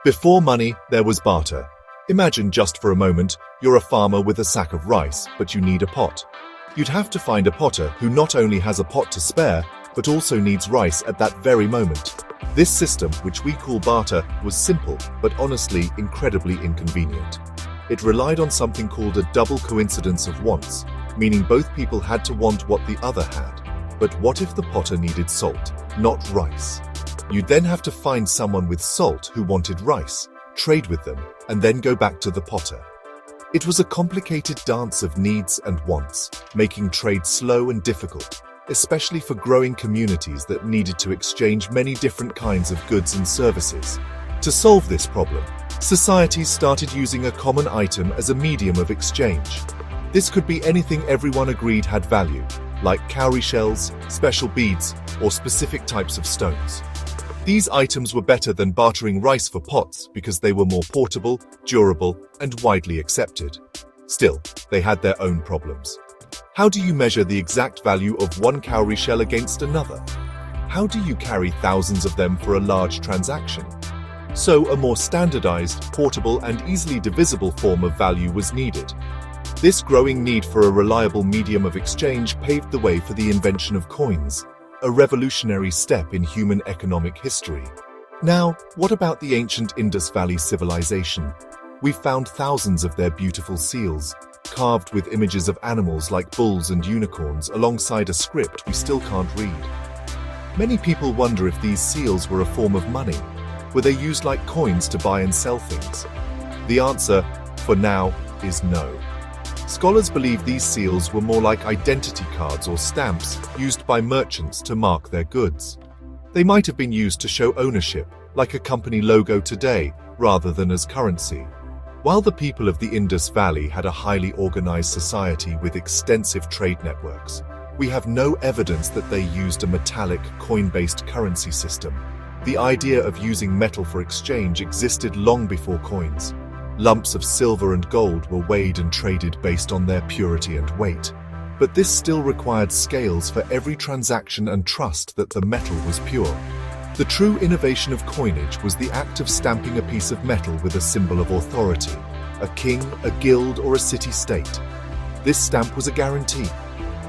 Before money, there was barter. Imagine just for a moment, you're a farmer with a sack of rice, but you need a pot. You'd have to find a potter who not only has a pot to spare, but also needs rice at that very moment. This system, which we call barter, was simple, but honestly incredibly inconvenient. It relied on something called a double coincidence of wants, meaning both people had to want what the other had. But what if the potter needed salt, not rice? You'd then have to find someone with salt who wanted rice, trade with them, and then go back to the potter. It was a complicated dance of needs and wants, making trade slow and difficult, especially for growing communities that needed to exchange many different kinds of goods and services. To solve this problem, societies started using a common item as a medium of exchange. This could be anything everyone agreed had value, like cowrie shells, special beads, or specific types of stones. These items were better than bartering rice for pots because they were more portable, durable, and widely accepted. Still, they had their own problems. How do you measure the exact value of one cowrie shell against another? How do you carry thousands of them for a large transaction? So a more standardized, portable, and easily divisible form of value was needed. This growing need for a reliable medium of exchange paved the way for the invention of coins, a revolutionary step in human economic history. Now, what about the ancient Indus Valley civilization? We've found thousands of their beautiful seals, carved with images of animals like bulls and unicorns alongside a script we still can't read. Many people wonder if these seals were a form of money. Were they used like coins to buy and sell things? The answer, for now, is no. Scholars believe these seals were more like identity cards or stamps used by merchants to mark their goods. They might have been used to show ownership, like a company logo today, rather than as currency. While the people of the Indus Valley had a highly organized society with extensive trade networks, we have no evidence that they used a metallic, coin-based currency system. The idea of using metal for exchange existed long before coins. Lumps of silver and gold were weighed and traded based on their purity and weight. But this still required scales for every transaction and trust that the metal was pure. The true innovation of coinage was the act of stamping a piece of metal with a symbol of authority, a king, a guild, or a city-state. This stamp was a guarantee.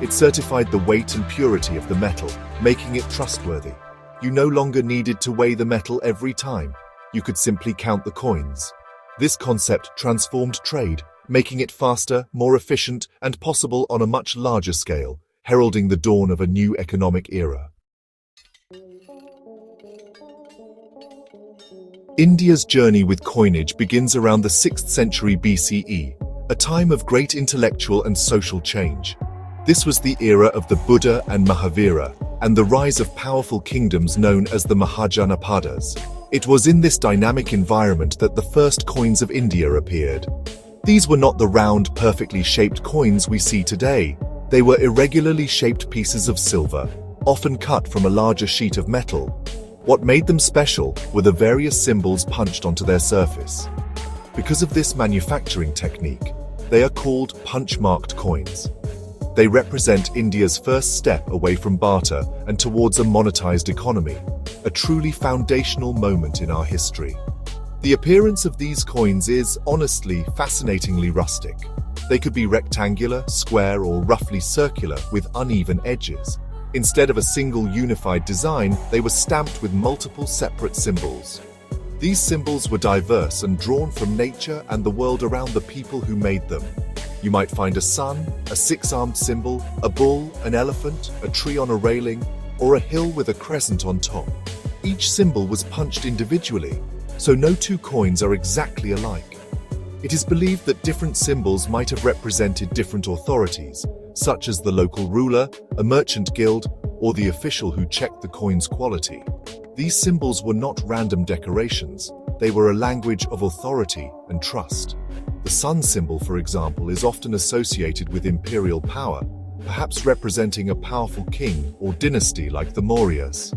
It certified the weight and purity of the metal, making it trustworthy. You no longer needed to weigh the metal every time. You could simply count the coins. This concept transformed trade, making it faster, more efficient, and possible on a much larger scale, heralding the dawn of a new economic era. India's journey with coinage begins around the 6th century BCE, a time of great intellectual and social change. This was the era of the Buddha and Mahavira, and the rise of powerful kingdoms known as the Mahajanapadas. It was in this dynamic environment that the first coins of India appeared. These were not the round, perfectly shaped coins we see today. They were irregularly shaped pieces of silver, often cut from a larger sheet of metal. What made them special were the various symbols punched onto their surface. Because of this manufacturing technique, they are called punch-marked coins. They represent India's first step away from barter and towards a monetized economy, a truly foundational moment in our history. The appearance of these coins is, honestly, fascinatingly rustic. They could be rectangular, square, or roughly circular with uneven edges. Instead of a single unified design, they were stamped with multiple separate symbols. These symbols were diverse and drawn from nature and the world around the people who made them. You might find a sun, a six-armed symbol, a bull, an elephant, a tree on a railing, or a hill with a crescent on top. Each symbol was punched individually, so no two coins are exactly alike. It is believed that different symbols might have represented different authorities, such as the local ruler, a merchant guild, or the official who checked the coin's quality. These symbols were not random decorations. They were a language of authority and trust. The sun symbol, for example, is often associated with imperial power, perhaps representing a powerful king or dynasty like the Mauryas.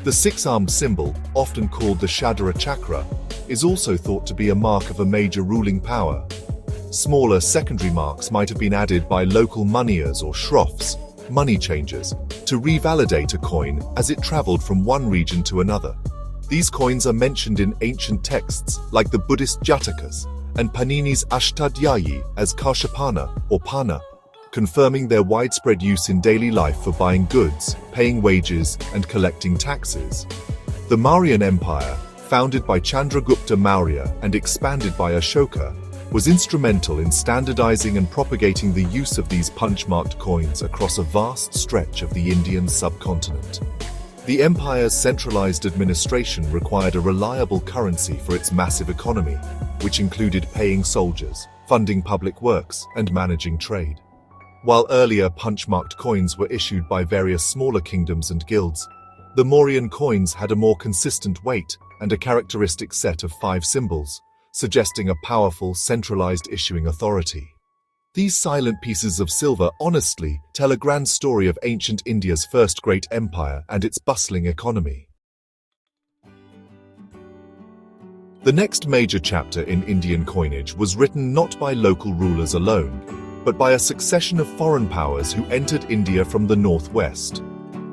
The six-armed symbol, often called the Shadara Chakra, is also thought to be a mark of a major ruling power. Smaller secondary marks might have been added by local moneyers or shroffs, money changers, to revalidate a coin as it traveled from one region to another. These coins are mentioned in ancient texts like the Buddhist Jatakas and Panini's Ashtadhyayi as Karshapana or Pana, confirming their widespread use in daily life for buying goods, paying wages, and collecting taxes. The Mauryan Empire, founded by Chandragupta Maurya and expanded by Ashoka, was instrumental in standardizing and propagating the use of these punch-marked coins across a vast stretch of the Indian subcontinent. The empire's centralized administration required a reliable currency for its massive economy, which included paying soldiers, funding public works, and managing trade. While earlier punch-marked coins were issued by various smaller kingdoms and guilds, the Mauryan coins had a more consistent weight and a characteristic set of 5 symbols, suggesting a powerful, centralized issuing authority. These silent pieces of silver honestly tell a grand story of ancient India's first great empire and its bustling economy. The next major chapter in Indian coinage was written not by local rulers alone, but by a succession of foreign powers who entered India from the northwest.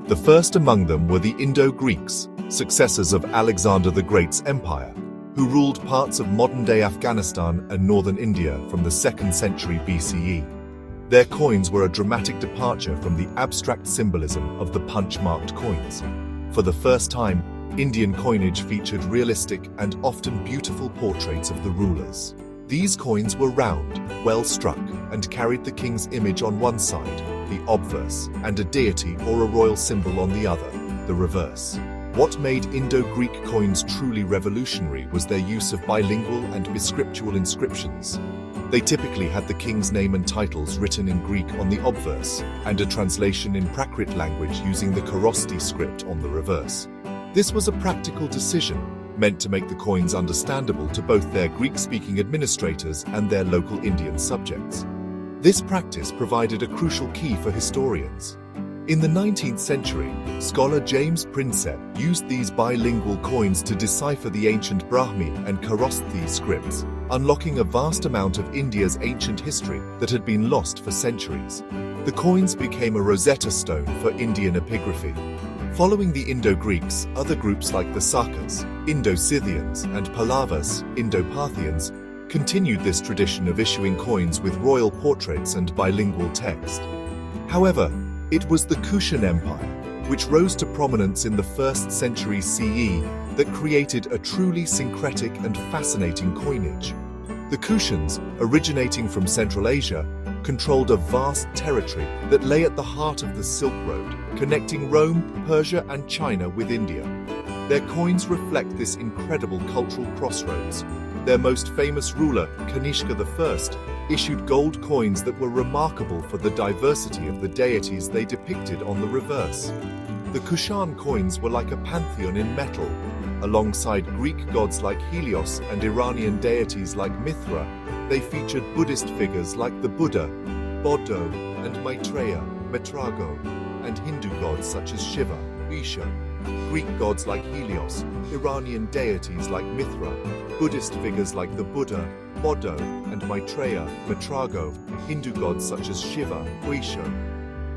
The first among them were the Indo-Greeks, successors of Alexander the Great's empire, who ruled parts of modern-day Afghanistan and northern India from the 2nd century BCE. Their coins were a dramatic departure from the abstract symbolism of the punch-marked coins. For the first time, Indian coinage featured realistic and often beautiful portraits of the rulers. These coins were round, well struck, and carried the king's image on one side, the obverse, and a deity or a royal symbol on the other, the reverse. What made Indo-Greek coins truly revolutionary was their use of bilingual and biscriptural inscriptions. They typically had the king's name and titles written in Greek on the obverse, and a translation in Prakrit language using the Kharosthi script on the reverse. This was a practical decision, meant to make the coins understandable to both their Greek-speaking administrators and their local Indian subjects. This practice provided a crucial key for historians. In the 19th century, scholar James Prinsep used these bilingual coins to decipher the ancient Brahmi and Kharosthi scripts, unlocking a vast amount of India's ancient history that had been lost for centuries. The coins became a Rosetta Stone for Indian epigraphy. Following the Indo-Greeks, other groups like the Sakas, Indo-Scythians, and Pallavas, Indo-Parthians, continued this tradition of issuing coins with royal portraits and bilingual text. However, it was the Kushan Empire, which rose to prominence in the 1st century CE, that created a truly syncretic and fascinating coinage. The Kushans, originating from Central Asia, controlled a vast territory that lay at the heart of the Silk Road, connecting Rome, Persia, and China with India. Their coins reflect this incredible cultural crossroads. Their most famous ruler, Kanishka I, issued gold coins that were remarkable for the diversity of the deities they depicted on the reverse. The Kushan coins were like a pantheon in metal. Alongside Greek gods like Helios and Iranian deities like Mithra, they featured Buddhist figures like the Buddha, Bodho, and Maitreya, Metrago, and Hindu gods such as Shiva, Isha. Greek gods like Helios, Iranian deities like Mithra, Buddhist figures like the Buddha, Bodho, and Maitreya, Metrago, Hindu gods such as Shiva, Isha.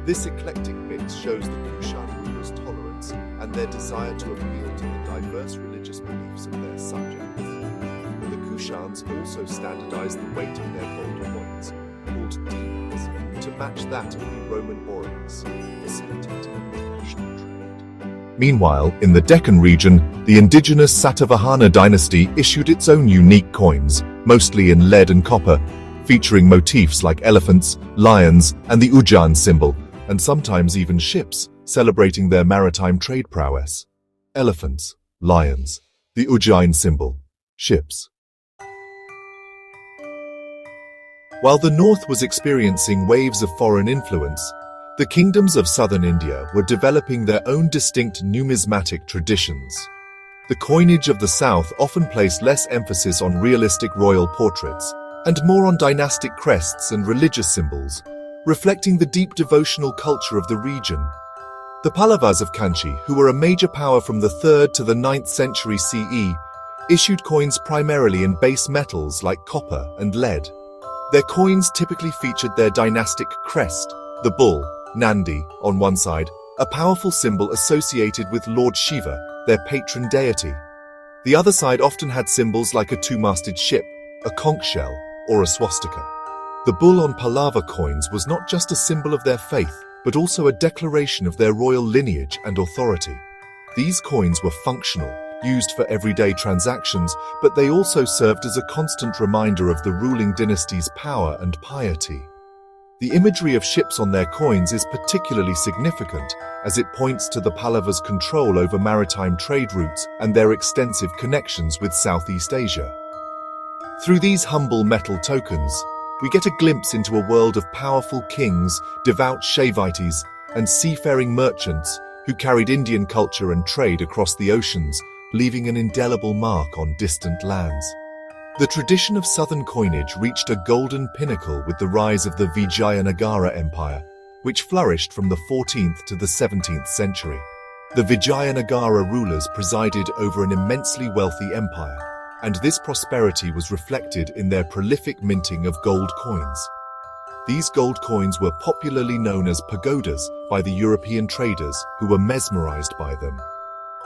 This eclectic mix shows the Kushan rulers' tolerance and their desire to appeal to the diverse religious beliefs of their subjects. The Kushans also standardized the weight of their gold coins, called dinars, to match that of the Roman aureus, facilitating international trade. Meanwhile, in the Deccan region, the indigenous Satavahana dynasty issued its own unique coins, mostly in lead and copper, featuring motifs like elephants, lions, and the Ujjain symbol, and sometimes even ships, celebrating their maritime trade prowess. Elephants, lions, the Ujjain symbol, ships. While the north was experiencing waves of foreign influence, the kingdoms of southern India were developing their own distinct numismatic traditions. The coinage of the south often placed less emphasis on realistic royal portraits and more on dynastic crests and religious symbols, reflecting the deep devotional culture of the region. The Pallavas of Kanchi, who were a major power from the 3rd to the 9th century CE, issued coins primarily in base metals like copper and lead. Their coins typically featured their dynastic crest, the bull, Nandi, on one side, a powerful symbol associated with Lord Shiva, their patron deity, The other side often had symbols like a two-masted ship, a conch shell, or a swastika. The bull on Pallava coins was not just a symbol of their faith, but also a declaration of their royal lineage and authority. These coins were functional, used for everyday transactions, but they also served as a constant reminder of the ruling dynasty's power and piety. The imagery of ships on their coins is particularly significant, as it points to the Pallavas' control over maritime trade routes and their extensive connections with Southeast Asia. Through these humble metal tokens, we get a glimpse into a world of powerful kings, devout Shaivites, and seafaring merchants who carried Indian culture and trade across the oceans, leaving an indelible mark on distant lands. The tradition of southern coinage reached a golden pinnacle with the rise of the Vijayanagara Empire, which flourished from the 14th to the 17th century. The Vijayanagara rulers presided over an immensely wealthy empire, and this prosperity was reflected in their prolific minting of gold coins. These gold coins were popularly known as pagodas by the European traders who were mesmerized by them.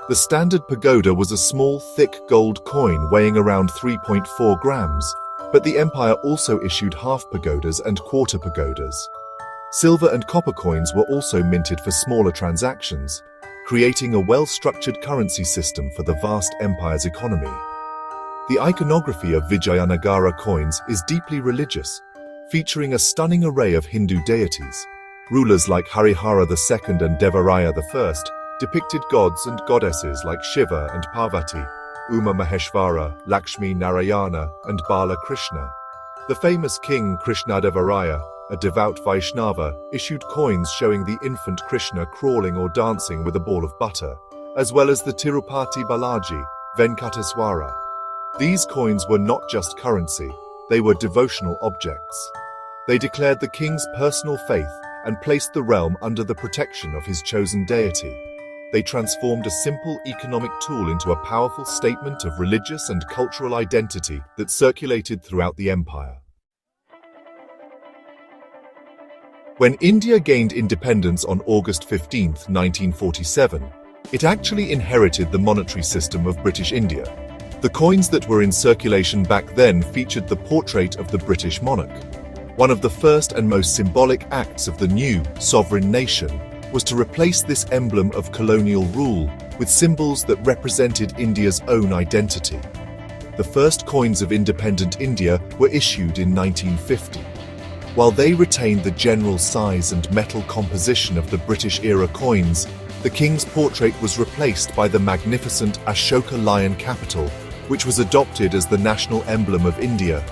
The standard pagoda was a small, thick gold coin weighing around 3.4 grams, but the empire also issued half pagodas and quarter pagodas. Silver and copper coins were also minted for smaller transactions, creating a well-structured currency system for the vast empire's economy. The iconography of Vijayanagara coins is deeply religious, featuring a stunning array of Hindu deities. Rulers like Harihara II and Devaraya I depicted gods and goddesses like Shiva and Parvati, Uma Maheshvara, Lakshmi Narayana, and Bala Krishna. The famous king Krishnadevaraya, a devout Vaishnava, issued coins showing the infant Krishna crawling or dancing with a ball of butter, as well as the Tirupati Balaji, Venkateswara. These coins were not just currency, they were devotional objects. They declared the king's personal faith and placed the realm under the protection of his chosen deity. They transformed a simple economic tool into a powerful statement of religious and cultural identity that circulated throughout the empire. When India gained independence on August 15, 1947, it actually inherited the monetary system of British India. The coins that were in circulation back then featured the portrait of the British monarch. One of the first and most symbolic acts of the new sovereign nation was to replace this emblem of colonial rule with symbols that represented India's own identity. The first coins of independent India were issued in 1950. While they retained the general size and metal composition of the British-era coins, the king's portrait was replaced by the magnificent Ashoka lion capital, which was adopted as the national emblem of India.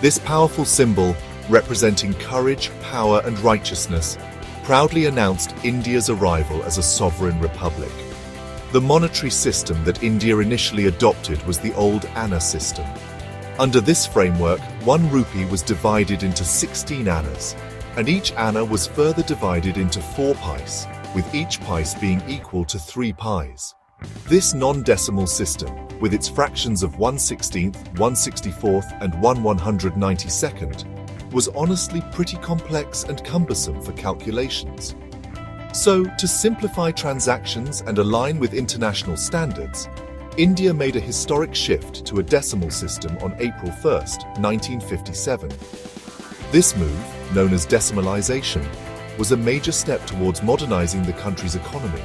This powerful symbol, representing courage, power, and righteousness, proudly announced India's arrival as a sovereign republic. The monetary system that India initially adopted was the old Anna system. Under this framework, 1 rupee was divided into 16 annas, and each anna was further divided into 4 pice, with each pice being equal to 3 pies. This non-decimal system, with its fractions of 1/16th, 1/64th, and 1/192nd, was honestly pretty complex and cumbersome for calculations. So, to simplify transactions and align with international standards, India made a historic shift to a decimal system on April 1, 1957. This move, known as decimalization, was a major step towards modernizing the country's economy.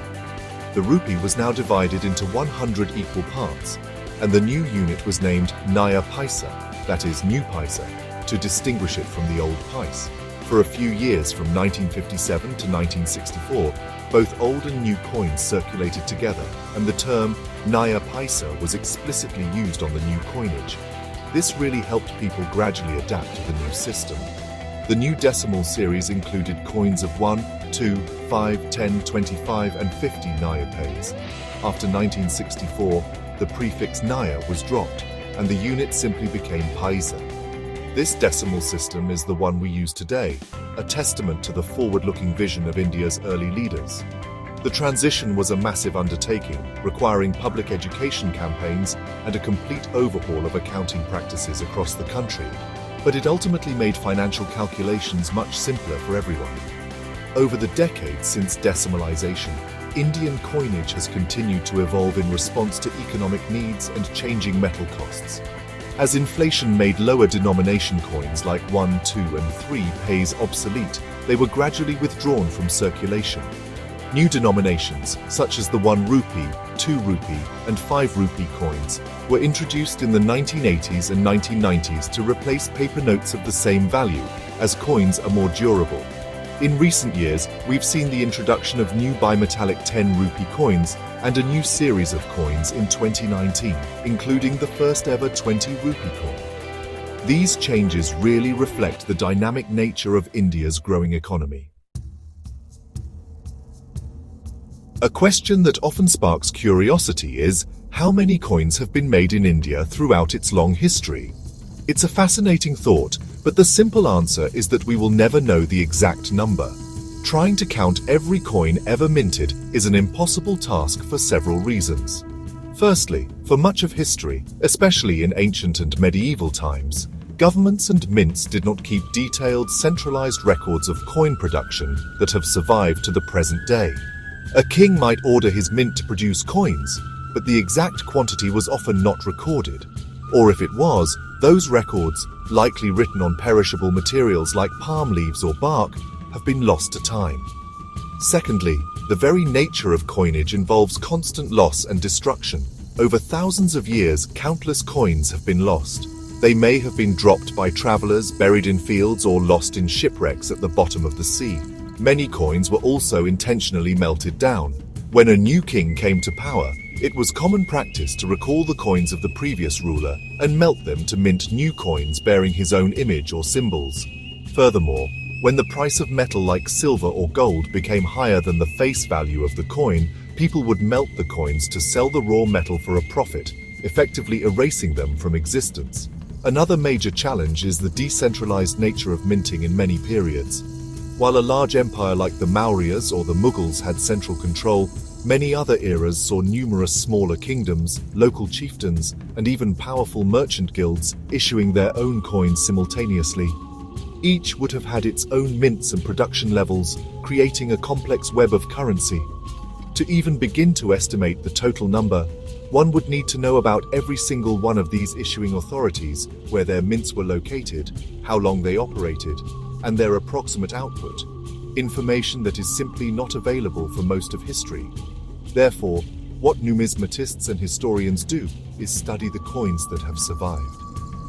The rupee was now divided into 100 equal parts, and the new unit was named Naya Paisa, that is, new paisa, to distinguish it from the old pice. For a few years from 1957 to 1964, both old and new coins circulated together, and the term Naya Paisa was explicitly used on the new coinage. This really helped people gradually adapt to the new system. The new decimal series included coins of 1, 2, 5, 10, 25, and 50 Naya pays. After 1964, the prefix Naya was dropped, and the unit simply became Paisa. This decimal system is the one we use today, a testament to the forward-looking vision of India's early leaders. The transition was a massive undertaking, requiring public education campaigns and a complete overhaul of accounting practices across the country, but it ultimately made financial calculations much simpler for everyone. Over the decades since decimalization, Indian coinage has continued to evolve in response to economic needs and changing metal costs. As inflation made lower denomination coins like 1, 2, and 3 paise obsolete, they were gradually withdrawn from circulation. New denominations, such as the 1 rupee, 2 rupee, and 5 rupee coins, were introduced in the 1980s and 1990s to replace paper notes of the same value, as coins are more durable. In recent years, we've seen the introduction of new bimetallic 10 rupee coins and a new series of coins in 2019, including the first ever 20 rupee coin. These changes really reflect the dynamic nature of India's growing economy. A question that often sparks curiosity is, how many coins have been made in India throughout its long history? It's a fascinating thought, but the simple answer is that we will never know the exact number. Trying to count every coin ever minted is an impossible task for several reasons. Firstly, for much of history, especially in ancient and medieval times, governments and mints did not keep detailed, centralized records of coin production that have survived to the present day. A king might order his mint to produce coins, but the exact quantity was often not recorded. Or if it was, those records, likely written on perishable materials like palm leaves or bark, have been lost to time. Secondly, the very nature of coinage involves constant loss and destruction. Over thousands of years, countless coins have been lost. They may have been dropped by travelers, buried in fields, or lost in shipwrecks at the bottom of the sea. Many coins were also intentionally melted down. When a new king came to power, it was common practice to recall the coins of the previous ruler and melt them to mint new coins bearing his own image or symbols. Furthermore, when the price of metal like silver or gold became higher than the face value of the coin, people would melt the coins to sell the raw metal for a profit, effectively erasing them from existence. Another major challenge is the decentralized nature of minting in many periods. While a large empire like the Mauryas or the Mughals had central control, many other eras saw numerous smaller kingdoms, local chieftains, and even powerful merchant guilds issuing their own coins simultaneously. Each would have had its own mints and production levels, creating a complex web of currency. To even begin to estimate the total number, one would need to know about every single one of these issuing authorities, where their mints were located, how long they operated, and their approximate output, information that is simply not available for most of history. Therefore, what numismatists and historians do is study the coins that have survived.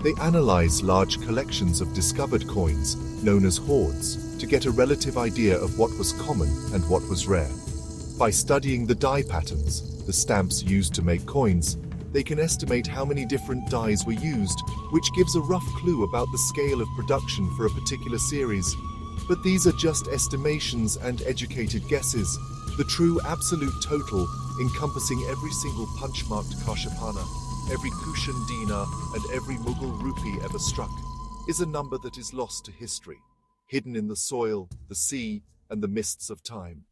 They analyze large collections of discovered coins, known as hoards, to get a relative idea of what was common and what was rare. By studying the die patterns, the stamps used to make coins, they can estimate how many different dies were used, which gives a rough clue about the scale of production for a particular series. But these are just estimations and educated guesses. The true absolute total, encompassing every single punch-marked Kashapana, every Kushan dinar, and every Mughal rupee ever struck, is a number that is lost to history, hidden in the soil, the sea, and the mists of time.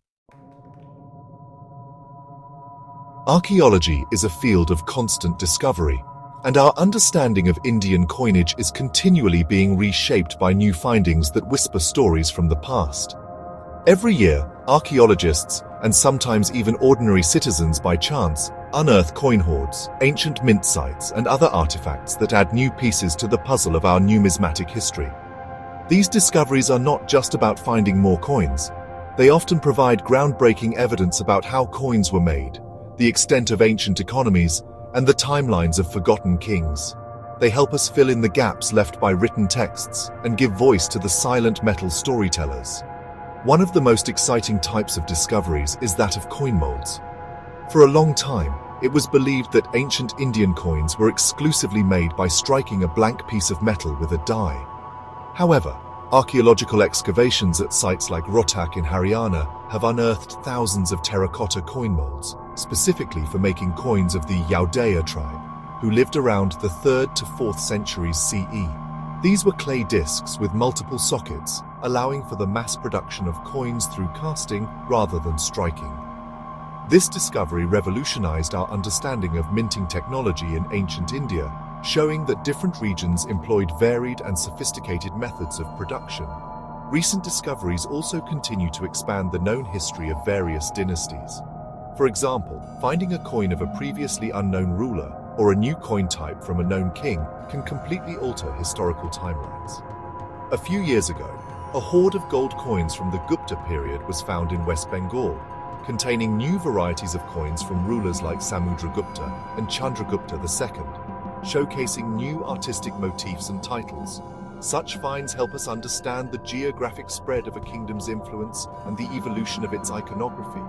Archaeology is a field of constant discovery, and our understanding of Indian coinage is continually being reshaped by new findings that whisper stories from the past. Every year, archaeologists, and sometimes even ordinary citizens by chance, unearth coin hoards, ancient mint sites, and other artifacts that add new pieces to the puzzle of our numismatic history. These discoveries are not just about finding more coins. They often provide groundbreaking evidence about how coins were made, the extent of ancient economies, and the timelines of forgotten kings. They help us fill in the gaps left by written texts and give voice to the silent metal storytellers. One of the most exciting types of discoveries is that of coin molds. For a long time, it was believed that ancient Indian coins were exclusively made by striking a blank piece of metal with a die. However, archaeological excavations at sites like Rohtak in Haryana have unearthed thousands of terracotta coin molds, specifically for making coins of the Yaudaya tribe, who lived around the 3rd to 4th centuries CE. These were clay discs with multiple sockets, allowing for the mass production of coins through casting rather than striking. This discovery revolutionized our understanding of minting technology in ancient India, showing that different regions employed varied and sophisticated methods of production. Recent discoveries also continue to expand the known history of various dynasties. For example, finding a coin of a previously unknown ruler or a new coin type from a known king can completely alter historical timelines. A few years ago, a hoard of gold coins from the Gupta period was found in West Bengal, containing new varieties of coins from rulers like Samudragupta and Chandragupta II, showcasing new artistic motifs and titles. Such finds help us understand the geographic spread of a kingdom's influence and the evolution of its iconography.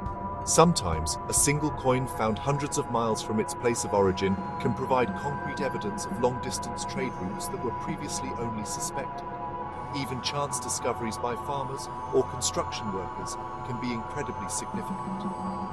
Sometimes, a single coin found hundreds of miles from its place of origin can provide concrete evidence of long-distance trade routes that were previously only suspected. Even chance discoveries by farmers or construction workers can be incredibly significant.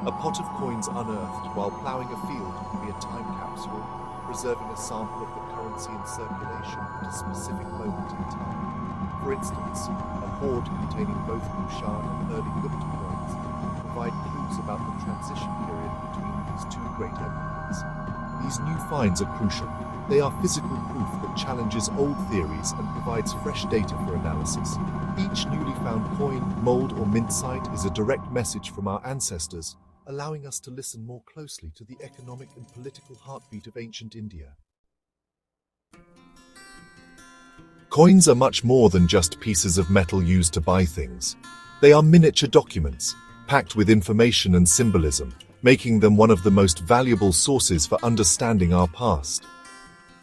A pot of coins unearthed while ploughing a field can be a time capsule, preserving a sample of the currency in circulation at a specific moment in time. For instance, a hoard containing both Kushan and early Gupta coins provide clues about the transition period between these two great empires. These new finds are crucial. They are physical proof that challenges old theories and provides fresh data for analysis. Each newly found coin, mold, or mint site is a direct message from our ancestors, allowing us to listen more closely to the economic and political heartbeat of ancient India. Coins are much more than just pieces of metal used to buy things. They are miniature documents, packed with information and symbolism, making them one of the most valuable sources for understanding our past.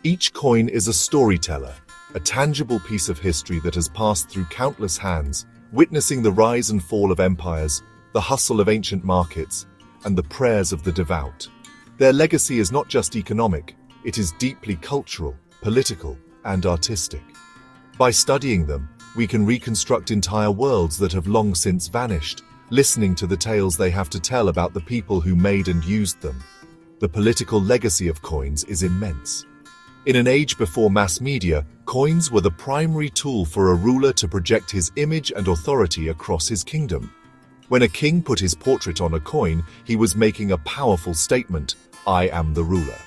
Each coin is a storyteller, a tangible piece of history that has passed through countless hands, witnessing the rise and fall of empires, the hustle of ancient markets, and the prayers of the devout. Their legacy is not just economic, it is deeply cultural, political, and artistic. By studying them, we can reconstruct entire worlds that have long since vanished, listening to the tales they have to tell about the people who made and used them. The political legacy of coins is immense. In an age before mass media, coins were the primary tool for a ruler to project his image and authority across his kingdom. When a king put his portrait on a coin, he was making a powerful statement: "I am the ruler."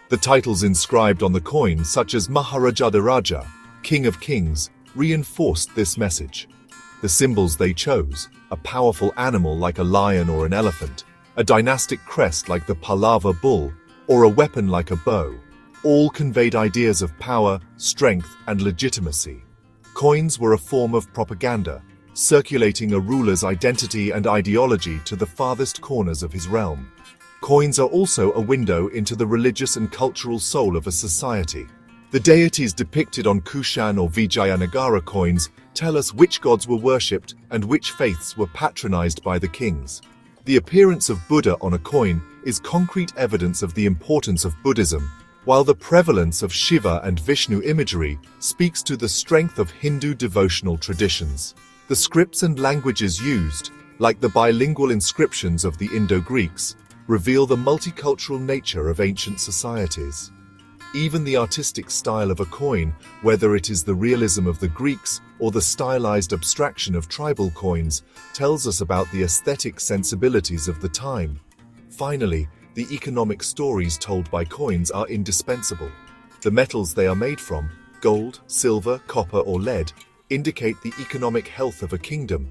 The titles inscribed on the coin, such as Maharajadiraja, King of Kings, reinforced this message. The symbols they chose, a powerful animal like a lion or an elephant, a dynastic crest like the Pallava bull, or a weapon like a bow, all conveyed ideas of power, strength, and legitimacy. Coins were a form of propaganda, circulating a ruler's identity and ideology to the farthest corners of his realm. Coins are also a window into the religious and cultural soul of a society. The deities depicted on Kushan or Vijayanagara coins tell us which gods were worshipped and which faiths were patronized by the kings. The appearance of Buddha on a coin is concrete evidence of the importance of Buddhism, while the prevalence of Shiva and Vishnu imagery speaks to the strength of Hindu devotional traditions. The scripts and languages used, like the bilingual inscriptions of the Indo-Greeks, reveal the multicultural nature of ancient societies. Even the artistic style of a coin, whether it is the realism of the Greeks or the stylized abstraction of tribal coins, tells us about the aesthetic sensibilities of the time. Finally, the economic stories told by coins are indispensable. The metals they are made from, gold, silver, copper, or lead, indicate the economic health of a kingdom.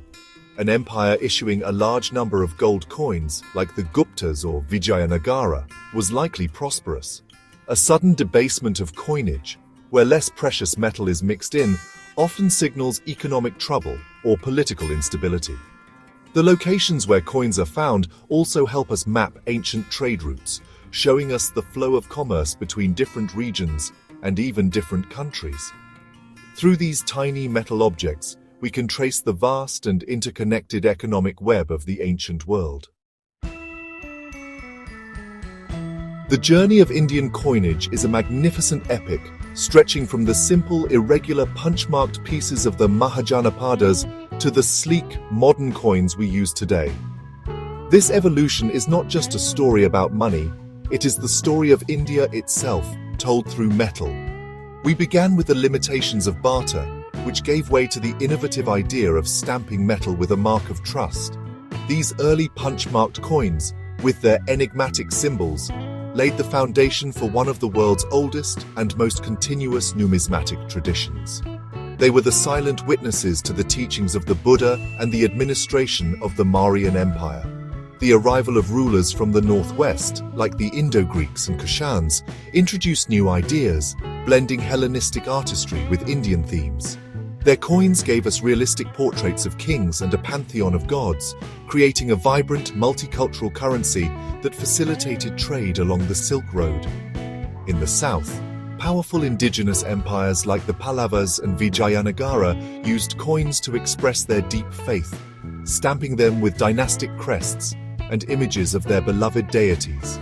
An empire issuing a large number of gold coins, like the Guptas or Vijayanagara, was likely prosperous. A sudden debasement of coinage, where less precious metal is mixed in, often signals economic trouble or political instability. The locations where coins are found also help us map ancient trade routes, showing us the flow of commerce between different regions and even different countries. Through these tiny metal objects, we can trace the vast and interconnected economic web of the ancient world. The journey of Indian coinage is a magnificent epic, stretching from the simple, irregular punch-marked pieces of the Mahajanapadas to the sleek, modern coins we use today. This evolution is not just a story about money, it is the story of India itself, told through metal. We began with the limitations of barter, which gave way to the innovative idea of stamping metal with a mark of trust. These early punch-marked coins, with their enigmatic symbols, laid the foundation for one of the world's oldest and most continuous numismatic traditions. They were the silent witnesses to the teachings of the Buddha and the administration of the Mauryan Empire. The arrival of rulers from the northwest, like the Indo-Greeks and Kushans, introduced new ideas, blending Hellenistic artistry with Indian themes. Their coins gave us realistic portraits of kings and a pantheon of gods, creating a vibrant, multicultural currency that facilitated trade along the Silk Road. In the south, powerful indigenous empires like the Pallavas and Vijayanagara used coins to express their deep faith, stamping them with dynastic crests and images of their beloved deities.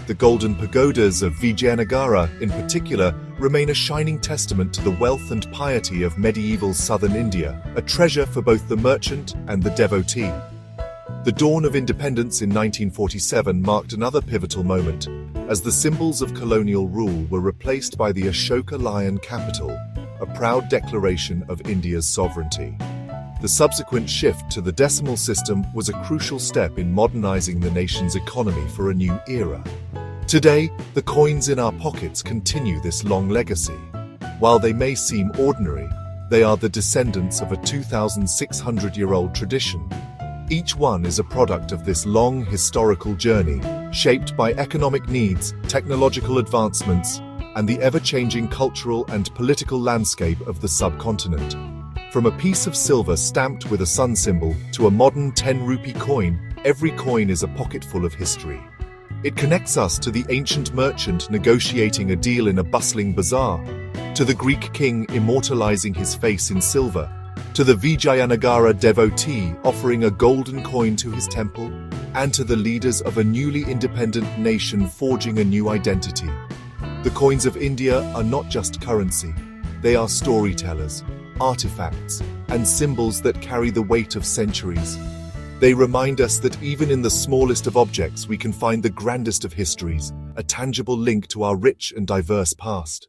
The golden pagodas of Vijayanagara, in particular, remain a shining testament to the wealth and piety of medieval southern India, a treasure for both the merchant and the devotee. The dawn of independence in 1947 marked another pivotal moment, as the symbols of colonial rule were replaced by the Ashoka lion capital, a proud declaration of India's sovereignty. The subsequent shift to the decimal system was a crucial step in modernizing the nation's economy for a new era. Today, the coins in our pockets continue this long legacy. While they may seem ordinary, they are the descendants of a 2,600-year-old tradition. Each one is a product of this long historical journey, shaped by economic needs, technological advancements, and the ever-changing cultural and political landscape of the subcontinent. From a piece of silver stamped with a sun symbol to a modern 10-rupee coin, every coin is a pocketful of history. It connects us to the ancient merchant negotiating a deal in a bustling bazaar, to the Greek king immortalizing his face in silver, to the Vijayanagara devotee offering a golden coin to his temple, and to the leaders of a newly independent nation forging a new identity. The coins of India are not just currency, they are storytellers, artifacts, and symbols that carry the weight of centuries. They remind us that even in the smallest of objects we can find the grandest of histories, a tangible link to our rich and diverse past.